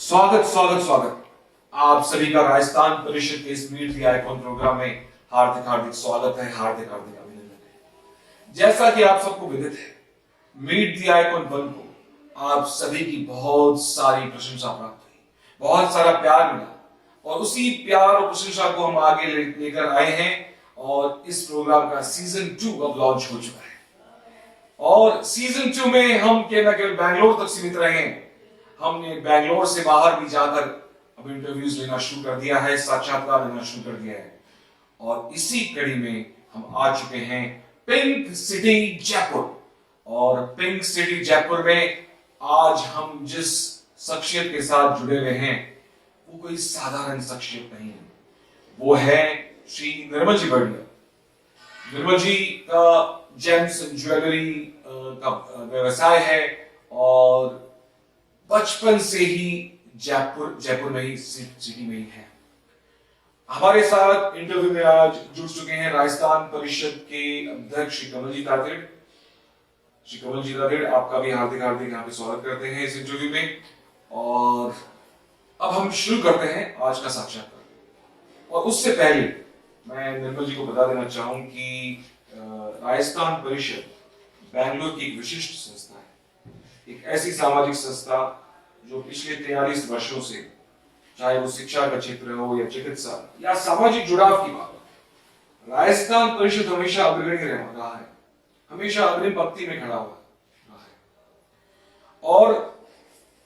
स्वागत स्वागत स्वागत। आप सभी का राजस्थान परिषद के इस मीट द आइकॉन प्रोग्राम में हार्दिक हार्दिक स्वागत है, हार्दिक हार्दिक अभिनंदन है। जैसा कि आप सबको विदित है, मीट द आइकॉन 1 को आप सभी की बहुत सारी प्रशंसा प्राप्त हुई, बहुत सारा प्यार मिला और उसी प्यार और प्रशंसा को हम आगे लेकर आए हैं और इस प्रोग्राम का सीजन 2 अब लॉन्च हो चुका है। और सीजन 2 में हम न केवल बैंगलोर तक सीमित रहे, हमने बैंगलोर से बाहर भी जाकर अब इंटरव्यूज लेना शुरू कर दिया है, साक्षात्कार लेना शुरू कर दिया है। और इसी कड़ी में हम आ चुके हैं पिंक सिटी जयपुर। और पिंक सिटी जयपुर में आज हम जिस शख्सियत के साथ जुड़े हुए हैं वो कोई साधारण शख्सियत नहीं है, वो है श्री निर्मल जी बढ़िया। निर्मल जी का जेम्स ज्वेलरी का व्यवसाय है और बचपन से ही जयपुर में ही सिटी में ही है। हमारे साथ इंटरव्यू में आज जुड़ चुके हैं राजस्थान परिषद के अध्यक्ष श्री कमल जी तातेड़। श्री कमल जी तातेड़, आपका भी हार्दिक हार्दिक यहाँ पे स्वागत करते हैं इस इंटरव्यू में। और अब हम शुरू करते हैं आज का साक्षात्कार। और उससे पहले मैं निर्मल जी को बता देना चाहूं कि राजस्थान परिषद बैंगलोर की एक विशिष्ट संस्था है, एक ऐसी सामाजिक संस्था जो पिछले 43 वर्षों से, चाहे वो शिक्षा का क्षेत्र हो या चिकित्सा या सामाजिक जुड़ाव की बात हो, राजस्थान परिषद हमेशा अग्रणी रहा है, हमेशा अग्रिम पंक्ति में खड़ा हुआ रहा है। और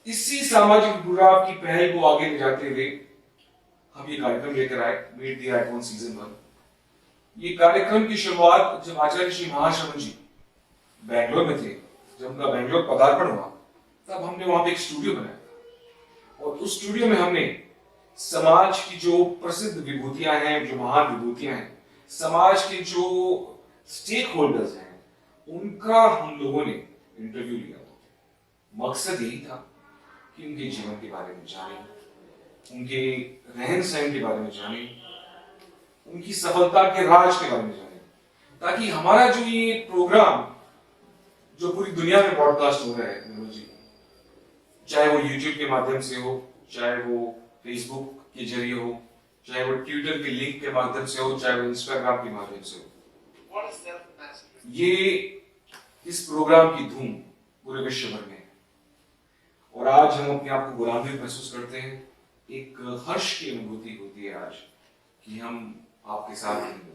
इसी सामाजिक जुड़ाव की पहल को आगे ले जाते हुए हम ये कार्यक्रम लेकर आए, मीट द आइकॉन सीजन 1। ये कार्यक्रम की शुरुआत जब आचार्य श्री महाश्रवण जी बैंगलोर में थे, जब उनका बैंगलोर पदार्पण हुआ, तब हमने वहां पे एक स्टूडियो बनाया और उस स्टूडियो में हमने समाज की जो प्रसिद्ध विभूतियां हैं, जो महान विभूतियां हैं, समाज के जो स्टेक होल्डर्स हैं, उनका हम लोगों ने इंटरव्यू लिया। मकसद यही था कि उनके जीवन के बारे में जाने, उनके रहन सहन के बारे में जाने, उनकी सफलता के राज के बारे में जाने, ताकि हमारा जो ये प्रोग्राम जो पूरी दुनिया में ब्रॉडकास्ट हो रहा है निर्मल जी, चाहे वो यूट्यूब के माध्यम से हो, चाहे वो फेसबुक के जरिए हो, चाहे वो ट्विटर के लिंक के माध्यम से हो, चाहे वो इंस्टाग्राम के माध्यम से हो, ये इस प्रोग्राम की धूम पूरे विश्व भर में है। और आज हम अपने आप को गौरवान्वित महसूस करते हैं, एक हर्ष की अनुभूति होती है आज कि हम आपके साथ हैं।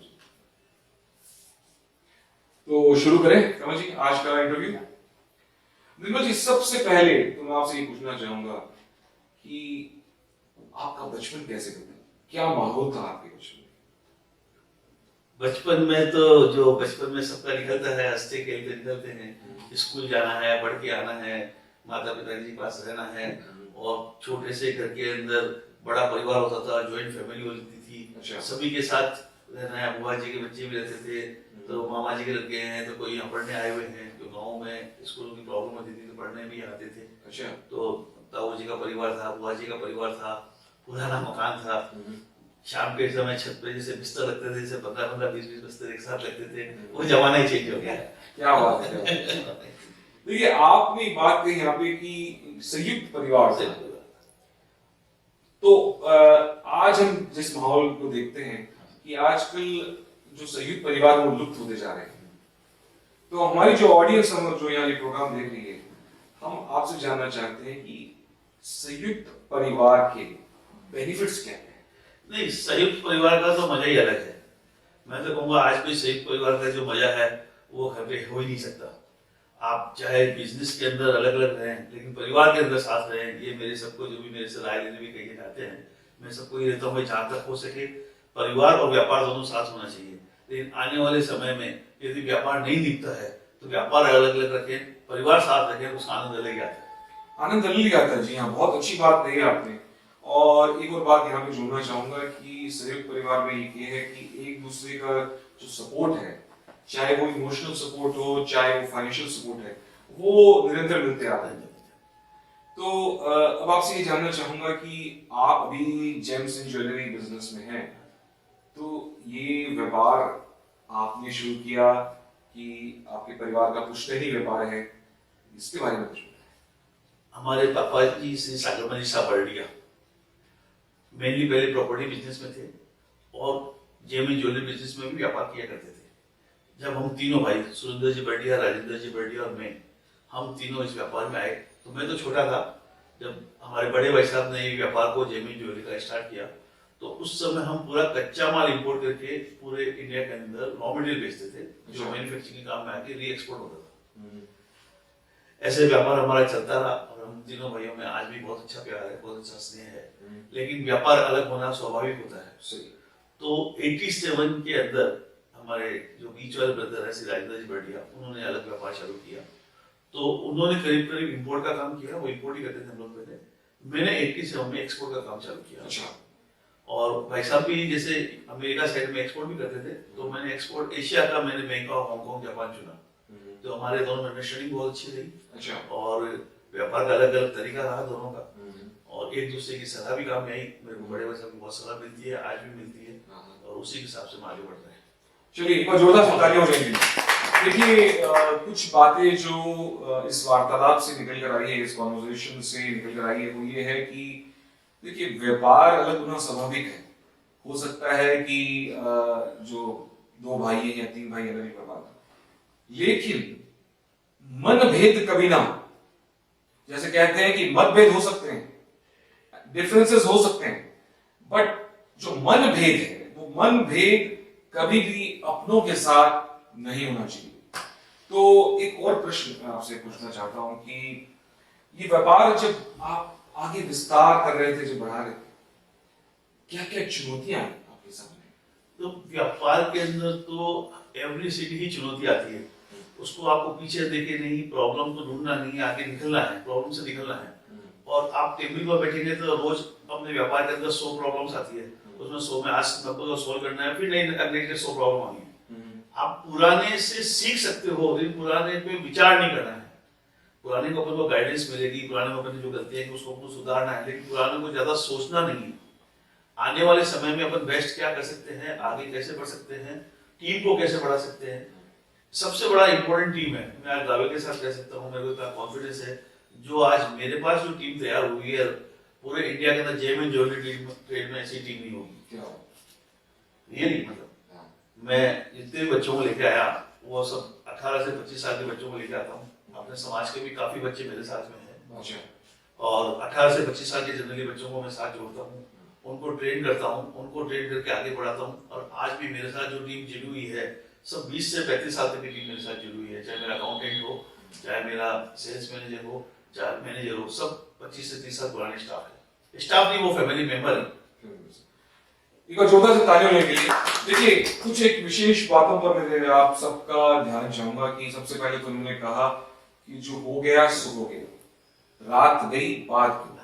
तो शुरू करें कमल जी आज का इंटरव्यू। निर्मल जी, सबसे पहले तो मैं आपसे ये पूछना चाहूंगा कि आपका बचपन कैसे बीता, क्या माहौल था आपके बचपन में? बचपन में तो जो बचपन में सबका निकलता है, हंसते खेलते निकलते हैं, स्कूल जाना है, पढ़ के आना है, माता पिता जी के पास रहना है। और छोटे से घर के अंदर बड़ा परिवार होता था, ज्वाइंट फैमिली होती थी। अच्छा। सभी के साथ रहना है, बुआ जी के बच्चे भी रहते थे, तो मामा जी के लड़के हैं, तो कोई यहाँ पढ़ने आए हुए हैं, तो गाँव में स्कूलों की प्रॉब्लम होती थी तो पढ़ने भी आते थे। अच्छा। तो ताऊ जी का परिवार था, बुआ जी का परिवार था, पुराना मकान था। शाम के समय छत पे जैसे बिस्तर लगते थे, जैसे 15-15, 20-20 बिस्तर एक साथ लगते थे, वो जमाना ही चेंज हो गया। क्या बात है। देखिए, आपने बात कही यहाँ पे कि संयुक्त परिवार से, तो आज हम जिस माहौल को देखते हैं कि आजकल जो संयुक्त परिवार वो लुप्त होते जा रहे हैं, तो हमारी जो ऑडियंस हम जो यहाँ ये प्रोग्राम देख रही है, हम आपसे जानना चाहते हैं कि संयुक्त परिवार के बेनिफिट्स क्या हैं? नहीं, संयुक्त परिवार का तो मजा ही अलग है। मैं तो कहूँगा आज भी संयुक्त परिवार का जो मजा है वो घर पे हो ही नहीं सकता। आप चाहे बिजनेस के अंदर अलग अलग रहें, लेकिन परिवार के अंदर साथ रहें, ये मेरे सबको जो भी मेरे से राय लेने भी कहीं जाते हैं, मैं सबको ये रहता हूँ जहाँ तक हो सके परिवार और व्यापार दोनों साथ होना चाहिए। लेकिन आने वाले समय में यदि व्यापार नहीं दिखता है तो व्यापार अलग अलग रखें, परिवार साथ रखें, उसका आनंद अलग आता है। आनंद अलग आता है। जी हाँ, बहुत अच्छी बात कही आपने। और एक और बात यहाँ पे जोड़ना चाहूंगा कि संयुक्त परिवार में ये है कि एक दूसरे का जो सपोर्ट है, चाहे वो इमोशनल सपोर्ट हो, चाहे वो फाइनेंशियल सपोर्ट है, वो निरंतर मिलते आ रहे हैं। तो अब आपसे ये जानना चाहूंगा कि आप अभी जेम्स एंड ज्वेलरी बिजनेस में हैं, तो ये व्यापार आपने शुरू किया कि आपके परिवार का पुश्तैनी व्यापार है, इसके बारे में कुछ बताएं। हमारे पापा जी श्री सागरमणि शाह बर्डिया मेनली पहले प्रॉपर्टी बिजनेस में थे और जेमी ज्वेलरी बिजनेस में भी व्यापार किया करते थे। जब हम तीनों भाई सुरेंद्र जी बर्डिया, राजेंद्र जी बर्डिया और मैं, हम तीनों इस व्यापार में आए तो मैं तो छोटा था। जब हमारे बड़े भाई साहब ने ये व्यापार को जेमी ज्वेलरी का स्टार्ट किया तो उस समय हम पूरा कच्चा माल इंपोर्ट करके पूरे इंडिया के अंदर रॉ मटेरियल बेचते थे, जो मैन्युफैक्चरिंग काम में आके री एक्सपोर्ट होता था। ऐसे व्यापार हमारा चलता रहा और हम तीनों भाइयों में आज भी बहुत अच्छा प्यार है, बहुत अच्छा स्नेह है। लेकिन व्यापार अलग होना स्वाभाविक होता है। तो 87 के अंदर हमारे जो बीच वाले ब्रदर है श्री राजेंद्र जी बर्डिया, उन्होंने अलग व्यापार चालू किया। तो उन्होंने करीब करीब इंपोर्ट का काम किया, वो इंपोर्ट ही करते थे हम लोग पहले। मैंने 87 में एक्सपोर्ट का काम चालू किया। अच्छा। और भाई साहब भी जैसे अमेरिका साइड में एक्सपोर्ट भी करते थे, तो मैंने एक्सपोर्ट एशिया का मैंने बैंकॉक, हांगकांग, जापान चुना। तो हमारे दोनों में अंडरस्टैंडिंग बहुत अच्छी रही। अच्छा। और व्यापार का अलग अलग तरीका रहा दोनों का, और एक दूसरे की सलाह भी काम में आई। मेरे को बड़े भाई साहब की बहुत सलाह मिलती है, आज भी मिलती है, और उसी के हिसाब से हम आगे बढ़ रहे हैं। चलिए एक बार जोरदार तालियां हो जाएंगी। देखिए कुछ बातें जो इस वार्तालाप से निकल कर आई है, इस कॉन्वर्सेशन से निकल कर आई है, वो ये है कि देखिए व्यापार अलग होना स्वाभाविक है। हो सकता है कि जो दो भाई हैं या तीन भाई अलग व्यापार, लेकिन मनभेद कभी ना हो। जैसे कहते हैं कि मतभेद हो सकते हैं, डिफरेंसेस हो सकते हैं, बट जो मनभेद है वो मनभेद कभी भी अपनों के साथ नहीं होना चाहिए। तो एक और प्रश्न मैं आपसे पूछना चाहता हूं कि ये व्यापार जब आप आगे विस्तार कर रहे थे, जब बढ़ा रहे थे, क्या क्या चुनौतियां आई आपके सामने? तो व्यापार के अंदर तो एवरी सिटी ही चुनौती आती है। उसको आपको पीछे देखे नहीं, प्रॉब्लम को ढूंढना नहीं, आगे निकलना है, प्रॉब्लम से निकलना है। और आप टेबल पर बैठेंगे तो रोज अपने व्यापार के अंदर 100 प्रॉब्लम्स आती है, उसमें 100 में आज 90 को सॉल्व करना है, फिर नहीं अगले 100 प्रॉब्लम आनी है। आप पुराने से सीख सकते हो, लेकिन पुराने पे विचार नहीं करना है। पुराने को अपन को गाइडेंस मिलेगी, पुराने में अपन जो गलतियां हैं उसको अपन सुधारना है, लेकिन पुराने को ज्यादा सोचना नहीं है। आने वाले समय में अपन बेस्ट क्या कर सकते हैं, आगे कैसे बढ़ सकते हैं, टीम को कैसे बढ़ा सकते हैं। सबसे बड़ा इंपॉर्टेंट टीम है, मैं आज दावे के साथ कह सकता हूँ, मेरे को इतना कॉन्फिडेंस है। जो आज मेरे पास जो टीम तैयार हुई है, पूरे इंडिया के अंदर जेम ज्वेलरी ट्रेड में ऐसी टीम नहीं होगी। रियली मतलब मैं जितने भी बच्चों को लेके आया, वो सब 18 से 25 साल के बच्चों को लेके आता हूँ। अपने समाज के भी काफी बच्चे मेरे साथ में हैं, और 18 से 25 साल के जनरली बच्चों को मैं साथ जोड़ता हूँ, उनको ट्रेन करता हूँ, उनको ट्रेन करके आगे बढ़ाता हूँ। और आज भी मेरे साथ जो टीम जुड़ी हुई है, सब 20 से 35 साल तक की टीम मेरे साथ जुड़ी हुई है। चाहे मेरा अकाउंटेंट हो, चाहे मेरा सेल्स मैनेजर हो, चाहे मैनेजर हो, सब 25 से 30 साल पुराने स्टाफ है। स्टाफ नहीं, वो फैमिली मेंबर है। एक बार जोरदार से तालियां होने के लिए। देखिए कुछ एक विशेष बातों पर मैं आप सबका ध्यान चाहूंगा कि सबसे पहले तो उन्होंने कहा कि जो हो गया सो हो गया, रात गई बात की।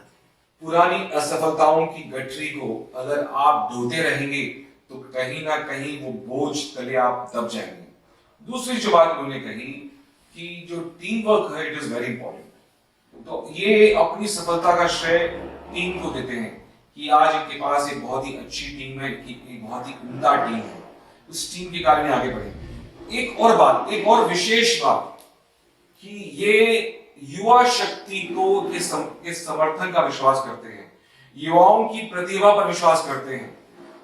पुरानी असफलताओं की गठरी को अगर आप ढोते रहेंगे तो कहीं ना कहीं वो बोझ तले आप दब जाएंगे। दूसरी जो बात उन्होंने कही कि जो टीम वर्क है, इट इज वेरी इंपॉर्टेंट। तो ये अपनी सफलता का श्रेय टीम को देते हैं कि आज इनके पास एक बहुत ही अच्छी टीम है, एक बहुत ही उम्दा टीम है, उस टीम के कारण आगे बढ़े। एक और बात, एक और विशेष बात कि ये युवा शक्ति को के समर्थन का विश्वास करते हैं, युवाओं की प्रतिभा पर विश्वास करते हैं,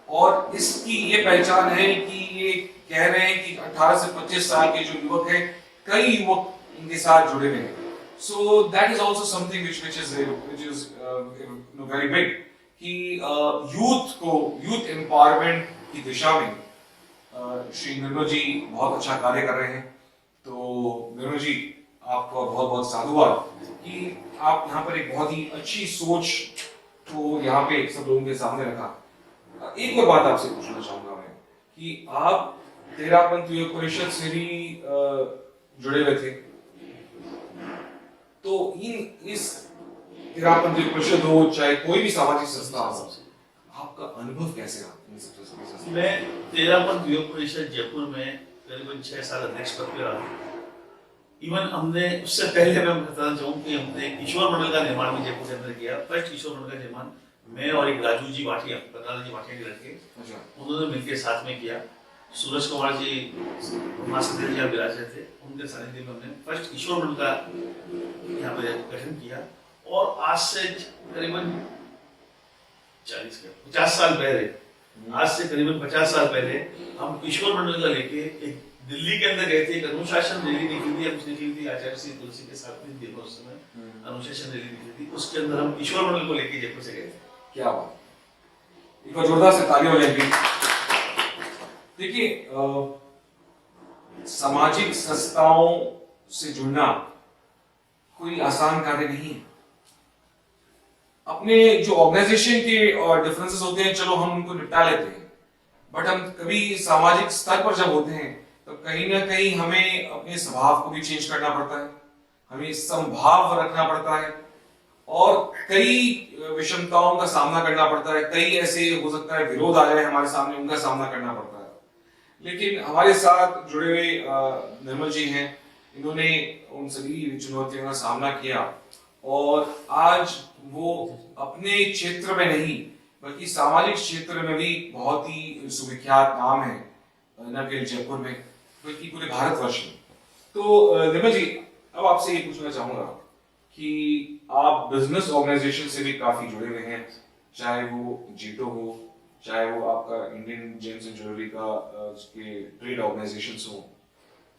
और इसकी ये पहचान है कि ये कह रहे हैं कि 18 से 25 साल के जो युवक हैं, कई युवक इनके साथ जुड़े हुए हैं। So that is also something which is very big कि यूथ एम्पावरमेंट की दिशा में श्री निर्मल जी बहुत अच्छा कार्य कर रहे हैं। तो निर्मल जी आपका बहुत बहुत साधुवाद कि आप यहाँ पर एक बहुत ही अच्छी सोच को यहाँ पे सब लोगों के सामने रखा। एक और बात आपसे पूछना चाहूंगा मैं कि आप तेरापंथ योग परिषद से भी जुड़े हुए थे, तो इस तेरापंथ योग परिषद हो चाहे कोई भी सामाजिक संस्था हो, आपका अनुभव कैसे रहा? मैं तेरापंथ योग परिषद जयपुर में करीबन 6 साल अध्यक्ष पद पे रहा। इवन हमने उससे पहले मैं बताना चाहूँ कि हमने किशोर मंडल का निर्माण में जयपुर के अंदर किया। फर्स्ट किशोर मंडल का निर्माण मैं और एक राजू जी भाटिया, प्रकाश जी भाटिया के लड़के, उन्होंने मिलकर साथ में किया। सूरज कुमार जी महासदेव जी विराज थे, उनके सानिध्य में हमने फर्स्ट किशोर मंडल का यहाँ पे गठन किया। और आज से करीबन 50 साल पहले, आज से करीबन 50 साल पहले हम ईश्वर मंडल का लेके एक दिल्ली के अंदर गए थे। एक अनुशासन रैली निकली थी, हम निकली थी आचार्य श्री तुलसी के साथ में दिनों उस समय अनुशासन रैली निकली थी, उसके अंदर हम ईश्वर मंडल को लेके जयपुर से गए थे। क्या बात, एक बार जोरदार से तालियां हो जाएंगी। देखिए, सामाजिक संस्थाओं से जुड़ना कोई आसान कार्य नहीं है। अपने जो ऑर्गेनाइजेशन के डिफरेंसेस होते हैं, चलो हम उनको निपटा लेते हैं, बट हम कभी सामाजिक स्तर पर जब होते हैं तो कहीं ना कहीं हमें अपने स्वभाव को भी चेंज करना पड़ता है, हमें समभाव रखना पड़ता है और कई विषमताओं का सामना करना पड़ता है। कई ऐसे हो सकता है विरोध आ जाए हमारे सामने, उनका सामना करना पड़ता है। लेकिन हमारे साथ जुड़े हुए निर्मल जी हैं, इन्होंने उन सभी चुनौतियों का सामना किया और आज वो अपने क्षेत्र में नहीं बल्कि सामाजिक क्षेत्र में भी बहुत ही सुविख्यात नाम है, न केवल जयपुर में बल्कि पूरे भारतवर्ष में। तो निर्मल जी, अब आपसे ये पूछना चाहूंगा कि आप बिजनेस ऑर्गेनाइजेशन से भी काफी जुड़े हुए हैं, चाहे वो जीटो हो, चाहे वो आपका इंडियन जेम्स एंड ज्वेलरी का के ट्रेड ऑर्गेनाइजेशंस हो।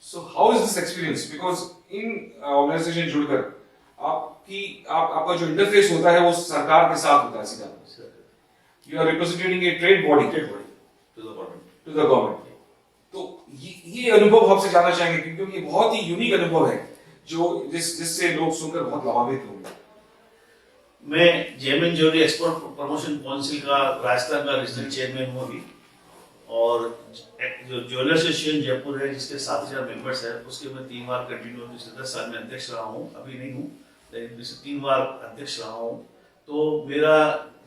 So how is this experience, because in organisation जुड़कर आपका जो इंटरफेस होता है वो सरकार के साथ होता है सीधा। You are representing a trade body to the government. तो ये अनुभव आपसे जानना चाहेंगे क्योंकि ये बहुत ही यूनिक अनुभव है जो जिससे लोग सुनकर बहुत लाभान्वित होंगे। मैं gem and jewellery export promotion council का राजस्थान का रीजनल चेयरमैन हूँ अभी, और जो ज्वेलर एसोसिएशन जयपुर है जिसके 7000 मेंबर्स है, उसके मैं 3 बार कंटिन्यू पिछले 10 साल में अध्यक्ष रहा हूँ। अभी नहीं हूँ लेकिन पिछले 3 बार अध्यक्ष रहा हूँ। तो मेरा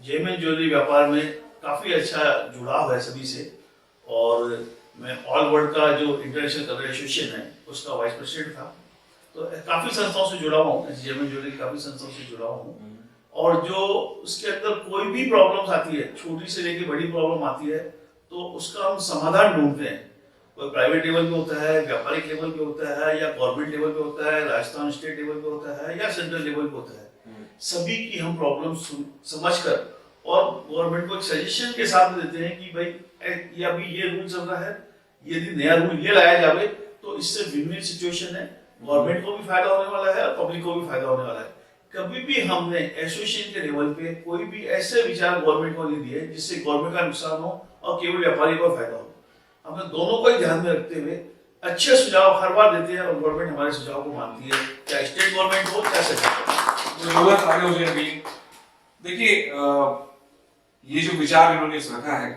जेम एंड ज्वेलरी व्यापार में काफी अच्छा जुड़ाव है सभी से, और मैं ऑल वर्ल्ड का जो इंटरनेशनल कलर एसोसिएशन है उसका वाइस प्रेसिडेंट था। तो काफी संस्थाओं से जुड़ा हुआ हूँ, जेम एंड ज्वेलरी काफी संस्थाओं से जुड़ा हुआ हूँ। और जो उसके अंदर कोई भी प्रॉब्लम्स आती है, छोटी से लेकर बड़ी प्रॉब्लम आती है, तो उसका हम समाधान ढूंढते हैं। कोई प्राइवेट लेवल पे होता है, व्यापारिक लेवल पे होता है, या गवर्नमेंट लेवल पे होता है, राजस्थान स्टेट लेवल पे होता है, या सेंट्रल लेवल पे होता है। सभी की हम प्रॉब्लम समझकर और गवर्नमेंट को एक सजेशन के साथ देते हैं कि भाई ये अभी ये रूल चल रहा है, यदि नया रूल ये लाया जाए तो इससे विन-विन सिचुएशन है, गवर्नमेंट को भी फायदा होने वाला है और पब्लिक को भी फायदा होने वाला है। कभी भी हमने एसोसिएशन के लेवल पे कोई भी ऐसे विचार गवर्नमेंट को नहीं दिए जिससे गवर्नमेंट का नुकसान हो और केवल व्यापारी को फायदा हो। हमने दोनों को ही ध्यान में रखते हुए अच्छे सुझाव हर बार देते हैं और गवर्नमेंट हमारे सुझाव को मानती है, चाहे स्टेट गवर्नमेंट हो चाहे सेंट्रल गवर्नमेंट। देखिए, ये जो विचार इन्होंने रखा है,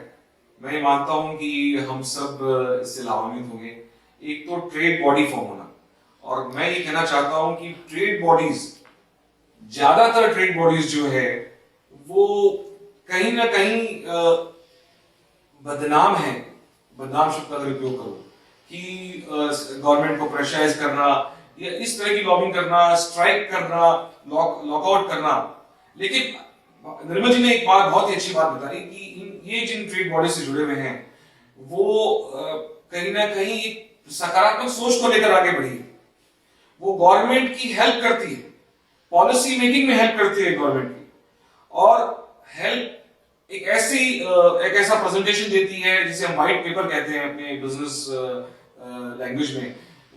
मैं मानता हूं कि हम सब इससे लाभान्वित होंगे। एक तो ट्रेड बॉडी फॉर्म होना, और मैं ये कहना चाहता हूं कि ट्रेड बॉडीज, ज्यादातर ट्रेड बॉडीज जो है वो कहीं ना कहीं बदनाम है, बदनाम शब्द का अगर उपयोग करो, कि गवर्नमेंट को प्रेशराइज करना या इस तरह की लॉबिंग करना, स्ट्राइक करना, लॉकआउट करना। लेकिन निर्मल जी ने एक बात, बहुत ही अच्छी बात बताई कि ये जिन ट्रेड बॉडी से जुड़े हुए हैं वो कहीं ना कहीं एक सकारात्मक सोच को लेकर आगे बढ़ी है। वो गवर्नमेंट की हेल्प करती है, पॉलिसी मेकिंग में हेल्प करती है गवर्नमेंट की, और हेल्प एक ऐसा प्रेजेंटेशन देती है जिसे हम व्हाइट पेपर कहते हैं अपने बिजनेस लैंग्वेज में।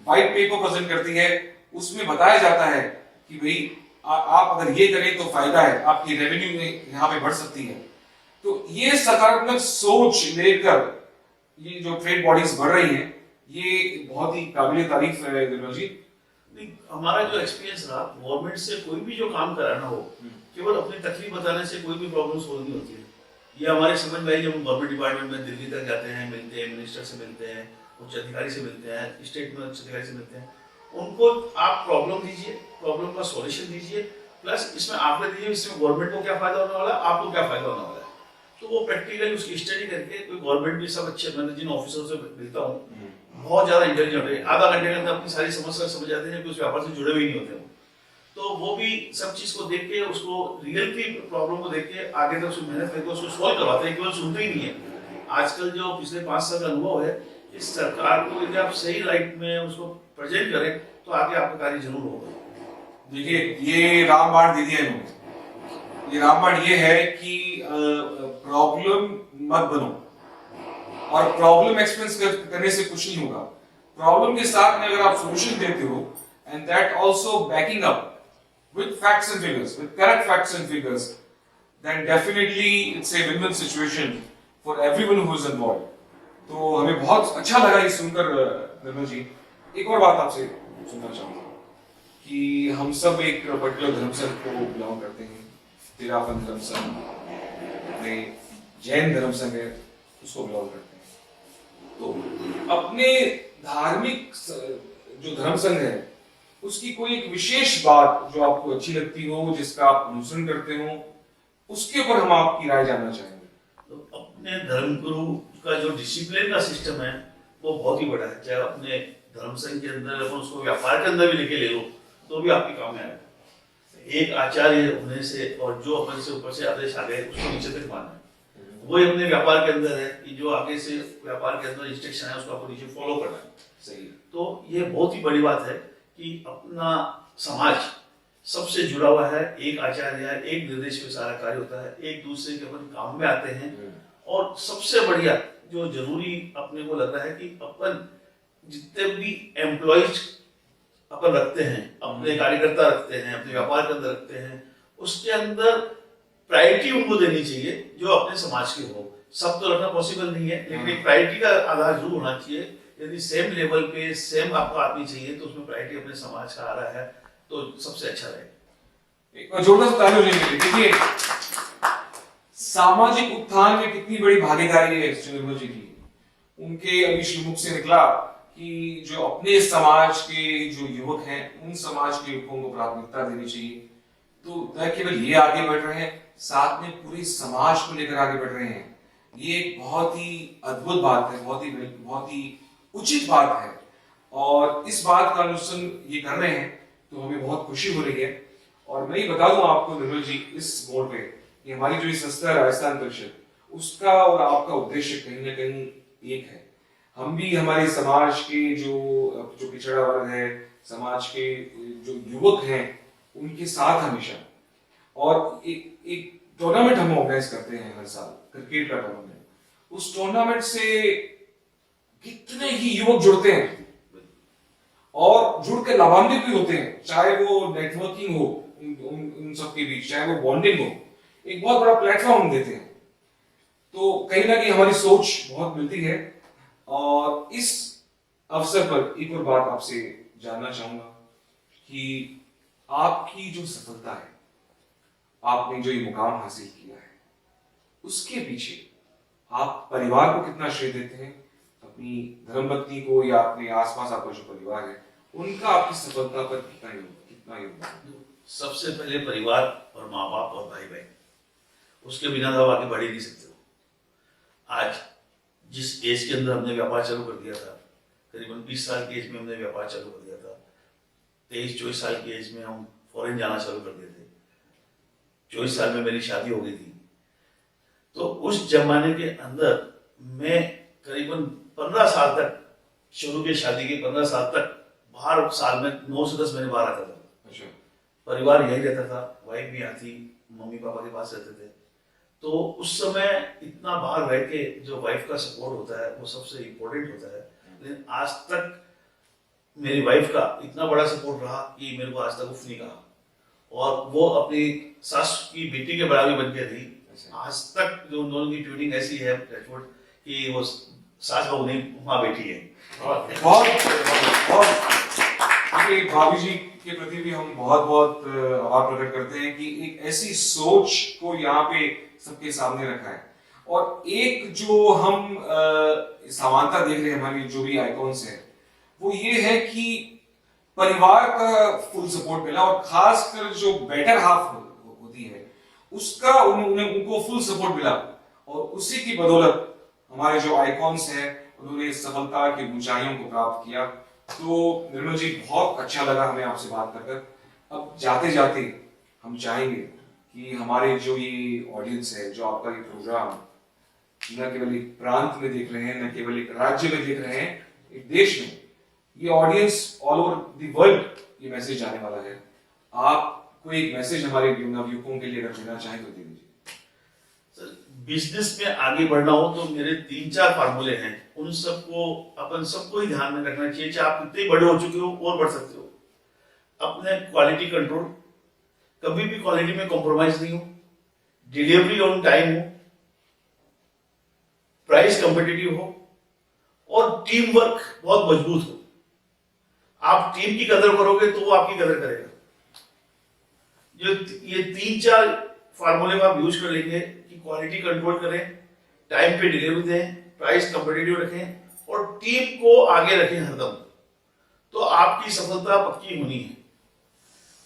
व्हाइट पेपर प्रेजेंट करती है, उसमें बताया जाता है कि भाई आप अगर ये करें तो फायदा है, आपकी रेवेन्यू यहाँ पे बढ़ सकती है। तो ये सकारात्मक सोच लेकर ये जो ट्रेड बॉडीज बढ़ रही हैं, ये बहुत ही काबिल तारीफ है निर्मल जी। हमारा जो एक्सपीरियंस रहा, गवर्नमेंट से कोई भी जो काम कराना हो, केवल अपनी तकलीफ बताने से कोई भी प्रॉब्लम सोल्व नहीं होती है। ये हमारे समझ में आई जब हम गवर्नमेंट डिपार्टमेंट में दिल्ली तक जाते हैं, मिलते हैं, मिनिस्टर से मिलते हैं, उच्च अधिकारी से मिलते हैं, स्टेट में उच्च अधिकारी से मिलते हैं। उनको आप प्रॉब्लम दीजिए, प्रॉब्लम का सॉल्यूशन दीजिए, प्लस इसमें आंकड़े दीजिए, इसमें गवर्नमेंट को क्या फायदा होने वाला है, आपको क्या फायदा होने वाला है। तो वो प्रैक्टिकली उसकी स्टडी करके, कोई गवर्नमेंट भी सब अच्छे, मैं जिन ऑफिसरों से मिलता हूँ बहुत ज्यादा इंटेलिजेंट है, आधा घंटे के अंदर अपनी सारी समस्या समझ जाते हैं कि उस व्यापार से जुड़े हुए नहीं होते हैं। तो वो भी सब चीज को देख के, उसको रियल की प्रॉब्लम को देख के आगे तक उसको मेहनत करके उसको सॉल्व करवाते हैं, केवल सुनते ही नहीं है। आजकल जो पिछले 5 साल का अनुभव है, इस सरकार को यदि आप सही राइट में उसको प्रेजेंट करें तो आगे आपका कार्य जरूर होगा। देखिए, ये रामबाण दे दिया इन्होंने। ये रामबाण ये है कि प्रॉब्लम मत बनो, और प्रॉब्लम एक्सपेंस करने से कुछ नहीं होगा। प्रॉब्लम के साथ में अगर आप सॉल्यूशन देते हो, and that also banking up with facts and figures, with correct facts and figures, then definitely it's a win-win situation for everyone who is involved. तो हमें बहुत अच्छा लगा ये सुनकर निर्मल जी। एक और बात आपसे सुनना चाहूंगा कि हम सब एक पर्टिकुलर धर्म संघ को बिलोंग करते हैं। तेरापंथ धर्म संघ, अपने जैन धर्म संघ है, उसको बिलोंग करते हैं। तो अपने धार्मिक जो धर्म संघ है, उसकी कोई एक विशेष बात जो आपको अच्छी लगती हो, जिसका आप अनुसरण करते हो, उसके ऊपर हम आपकी राय जानना चाहेंगे। तो अपने धर्म गुरु का जो डिसिप्लिन का सिस्टम है वो बहुत ही बड़ा है। चाहे अपने धर्म संघ के अंदर अपन उसको व्यापार के अंदर भी लेके ले लो तो भी आपके काम में आएगा। एक आचार्य होने से और जो अपन से ऊपर से आदेश आ गए उसको नीचे तक मानना है। वही अपने व्यापार के अंदर है कि जो आगे से व्यापार के अंदर इंस्ट्रक्शन है उसको आपको नीचे फॉलो करना है। सही है। तो ये बहुत ही बड़ी बात है कि अपना समाज सबसे जुड़ा हुआ है। एक आचार्य है, एक निर्देश में सारा कार्य होता है, एक दूसरे के अपन काम में आते हैं। और सबसे बढ़िया जो जरूरी अपने को लग रहा है कि अपन जितने भी एम्प्लॉइज अपन रखते हैं, अपने कार्यकर्ता रखते हैं, अपने व्यापार के अंदर रखते हैं, उसके अंदर प्रायोरिटी उनको देनी चाहिए जो अपने समाज के हो। सब तो रखना पॉसिबल नहीं है, लेकिन एक प्रायोरिटी का आधार जरूर होना चाहिए। यदि सेम लेवल पे सेम आपको आदमी चाहिए तो उसमें प्रायोरिटी अपने समाज का आ रहा है तो सबसे अच्छा रहेगा। एक जोरदार से ताली हो जाएगी। देखिए, सामाजिक उत्थान में कितनी बड़ी भागीदारी है श्री निर्मल जी की। उनके अभी श्रीमुख से निकला कि जो अपने समाज के जो युवक हैं, उन समाज के युवकों को प्राथमिकता देनी चाहिए। तो न केवल ये आगे बढ़ रहे हैं, साथ में पूरे समाज को लेकर आगे बढ़ रहे हैं। ये एक बहुत ही अद्भुत बात है, बहुत ही उचित बात है, और इस बात का अनुसरण ये कर रहे हैं तो हमें बहुत खुशी हो रही है। और मैं ये बता दूं आपको निर्मल जी इस मोड़ पे कि हमारी जो संस्था है राजस्थान परिषद, उसका और आपका उद्देश्य कहीं ना कहीं एक है। हम भी हमारे समाज के जो पिछड़ा वर्ग है, समाज के जो युवक हैं, उनके साथ हमेशा। और एक टूर्नामेंट हम ऑर्गेनाइज करते हैं हर साल, क्रिकेट का टूर्नामेंट। उस टूर्नामेंट से कितने ही युवक जुड़ते हैं और जुड़ के लाभान्वित भी होते हैं, चाहे वो नेटवर्किंग हो उन सबके बीच, चाहे वो बॉन्डिंग हो। एक बहुत बड़ा प्लेटफॉर्म हम देते हैं। तो कहीं ना कहीं हमारी सोच बहुत मिलती है। और इस अवसर पर एक और बात आपसे जानना चाहूंगा कि आपकी जो सफलता है, आपने जो ये मुकाम हासिल किया है, उसके पीछे आप परिवार को कितना श्रेय देते हैं, अपनी धर्मपत्नी को या अपने आसपास आपका जो परिवार है उनका आपकी सफलता पर कितना योगदान? सबसे पहले परिवार और माँ बाप और भाई बहन, उसके बिना तो आप आगे बढ़ ही नहीं सकते हो। आज जिस एज के अंदर हमने व्यापार चालू कर दिया था, करीबन 20 साल की एज में हमने व्यापार चालू कर दिया था। 23-24 साल की एज में हम फॉरेन जाना चालू कर दिए थे। 24 साल में मेरी शादी हो गई थी। तो उस जमाने के अंदर मैं करीबन 15 साल तक, शुरू के शादी के 15 साल तक बाहर, साल में 9 से 10 महीने बाहर आता था। अच्छा। परिवार यही रहता था, वाइफ भी आती, मम्मी पापा के पास रहते थे। तो उस समय इतना बाहर रह के जो वाइफ का सपोर्ट होता है वो सबसे इम्पोर्टेंट होता है। लेकिन आज तक मेरी वाइफ का इतना बड़ा सपोर्ट रहा कि मेरे को आज तक उफ नहीं कहा, और वो अपनी सास की बेटी के बराबर बन के रही। आज तक जो दोनों की ट्यूनिंग ऐसी है कि वो सास बहू नहीं, माँ बेटी है। बहुत भाभी जी के प्रति भी हम बहुत बहुत आभार प्रकट करते हैं कि एक ऐसी सोच को यहाँ पे सबके सामने रखा है। और एक जो हम समानता देख रहे हैं हमारी जो भी आइकॉन्स है, वो ये है कि परिवार का फुल सपोर्ट मिला, और खासकर जो बेटर हाफ होती है उसका उनको फुल सपोर्ट मिला। और उसी की बदौलत हमारे जो आइकॉन्स हैं उन्होंने सफलता की ऊंचाइयों को प्राप्त किया। तो निर्मल जी, बहुत अच्छा लगा हमें आपसे बात कर। अब जाते जाते हम चाहेंगे कि हमारे जो ये ऑडियंस है, जो आपका ये प्रोग्राम न केवल एक प्रांत में देख रहे हैं, न केवल एक राज्य में देख रहे हैं, एक देश में, ये audience all over the world ये मैसेज जाने वाला है। आप कोई एक मैसेज हमारे नवयुवकों के लिए अगर देना चाहें तो दे दीजिए। सर, बिजनेस में आगे बढ़ना हो तो मेरे 3-4 फार्मूले हैं, उन सबको अपन सबको ही ध्यान में रखना चाहिए। चाहे आप कितने बड़े हो चुके हो और बढ़ सकते हो। अपने क्वालिटी कंट्रोल, कभी भी क्वालिटी में कॉम्प्रोमाइज नहीं हो, डिलीवरी ऑन टाइम हो, प्राइस कॉम्पिटिटिव हो और टीम वर्क बहुत मजबूत हो। आप टीम की कदर करोगे तो वो आपकी कदर करेगा। ये 3-4 फार्मूले को आप यूज कर लेंगे कि क्वालिटी कंट्रोल करें, टाइम पे डिलीवरी दें, प्राइस कॉम्पिटिटिव रखें और टीम को आगे रखें हरदम, तो आपकी सफलता पक्की होनी है।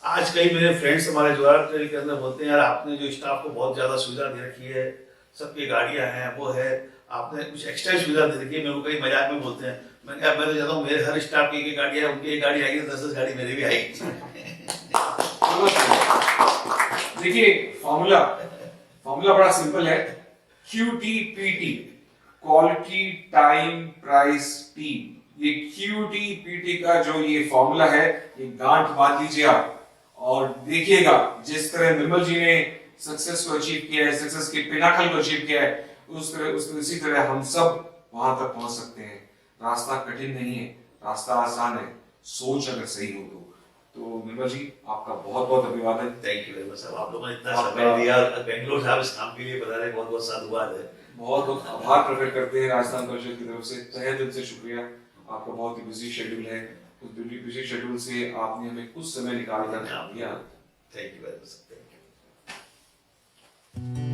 आज कई मेरे फ्रेंड्स हमारे जोराट के अंदर बोलते हैं, यार आपने जो स्टाफ को बहुत ज्यादा सुविधा दे रखी है, सबकी गाड़ियां हैं, वो है, आपने कुछ एक्स्ट्रा सुविधा दे रखी है। मेरे को कई मजाक में बोलते हैं, मैं तो चाहता हूँ मेरे हर स्टाफ की एक गाड़ी है, उनकी एक गाड़ी आएगी तो 10 गाड़ी मेरी भी आएगी। देखिए फॉर्मूला बड़ा सिंपल है, QTPT, quality time price team. ये QTPT का जो ये फॉर्मूला है, ये गांठ बांध लीजिए आप और देखिएगा जिस तरह निर्मल जी ने सक्सेस को अचीव किया है, सक्सेस के पिनाकल को अचीव किया है, उसी तरह हम सब वहां तक पहुंच सकते हैं। रास्ता कठिन नहीं है, रास्ता आसान है, सोच अगर सही हो तो निर्मल जी आपका बहुत बहुत अभिवादन। थैंक यू वेरी मच साहब, आप लोगों ने इतना समय दिया और बेंगलोर साहब इस काम के लिए बता रहे, बहुत बहुत साधुवाद है। बहुत बहुत आभार प्रकट करते हैं राजस्थान परिषद की तरफ से, तहे दिल से शुक्रिया। आपका बहुत ही बिजी शेड्यूल है, उस बिजी शेड्यूल से आपने हमें कुछ समय निकाल कर दिया। Thank you very much, thank you.